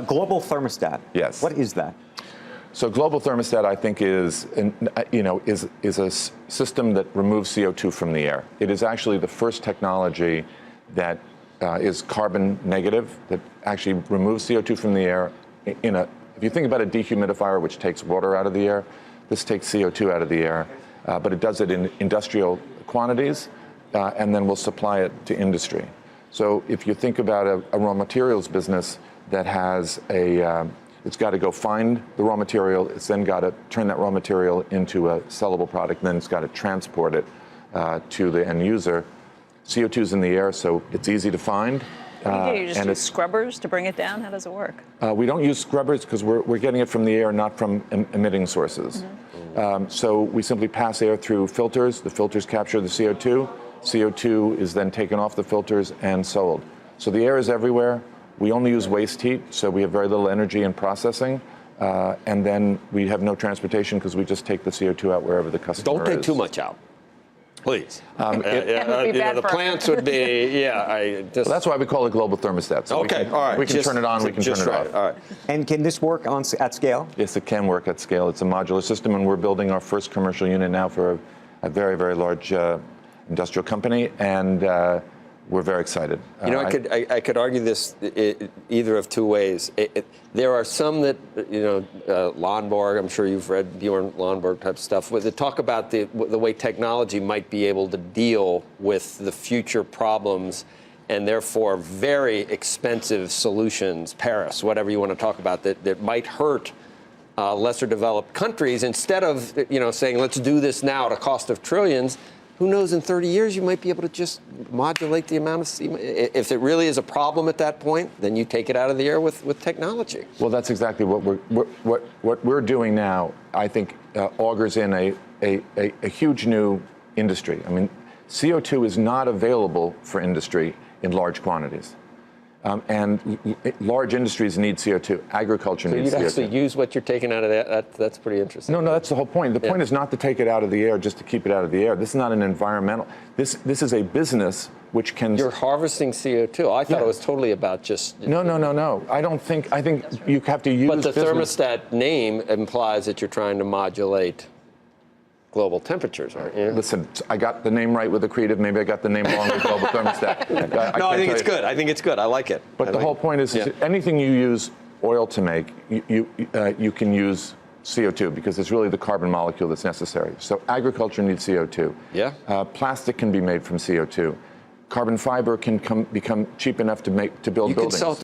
Global thermostat. Yes. What is that? So global thermostat, I think, is a system that removes CO2 from the air. It is actually the first technology that is carbon negative, that actually removes CO2 from the air. If you think about a dehumidifier, which takes water out of the air, this takes CO2 out of the air, but it does it in industrial quantities, and then we'll supply it to industry. So if you think about a raw materials business that has it's got to go find the raw material, it's then got to turn that raw material into a sellable product, and then it's got to transport it to the end user. CO2 is in the air, so it's easy to find. What do you do? You just use scrubbers to bring it down? How does it work? We don't use scrubbers because we're getting it from the air, not from emitting sources. Mm-hmm. So we simply pass air through filters. The filters capture the CO2. CO2 is then taken off the filters and sold. So the air is everywhere. We only use waste heat, so we have very little energy in processing. And then we have no transportation because we just take the CO2 out wherever the customer is. Don't take too much out, please. The plants would be, well, that's why we call it global thermostat. So okay, all right. We can turn it on, we can turn it off. All right. And can this work at scale? Yes, it can work at scale. It's a modular system, and we're building our first commercial unit now for a very, very large industrial company, and we're very excited. I could argue this either of two ways. There are some that, Lomborg, I'm sure you've read Bjorn Lomborg type stuff, that talk about the way technology might be able to deal with the future problems and therefore very expensive solutions, Paris, whatever you want to talk about, that might hurt lesser developed countries. Instead of, saying, let's do this now at a cost of trillions, who knows, in 30 years, you might be able to just modulate the amount of, if it really is a problem at that point, then you take it out of the air with technology. Well, that's exactly what we're doing now, I think, augurs in a huge new industry. I mean, CO2 is not available for industry in large quantities. And large industries need CO2. Agriculture needs CO2. So you'd actually use what you're taking out of that? That's pretty interesting. No, that's the whole point. The point is not to take it out of the air just to keep it out of the air. This is not an environmental. This is a business which can. You're harvesting CO2. I thought it was totally about just. No. I think you have to use. But the thermostat name implies that you're trying to modulate global temperatures, aren't you? Listen, I got the name right with the creative. Maybe I got the name wrong with global thermostat. I think it's good. I think it's good. I like it. But the whole point is, anything you use oil to make, you can use CO2 because it's really the carbon molecule that's necessary. So agriculture needs CO2. Yeah. Plastic can be made from CO2. Carbon fiber can become cheap enough to build buildings.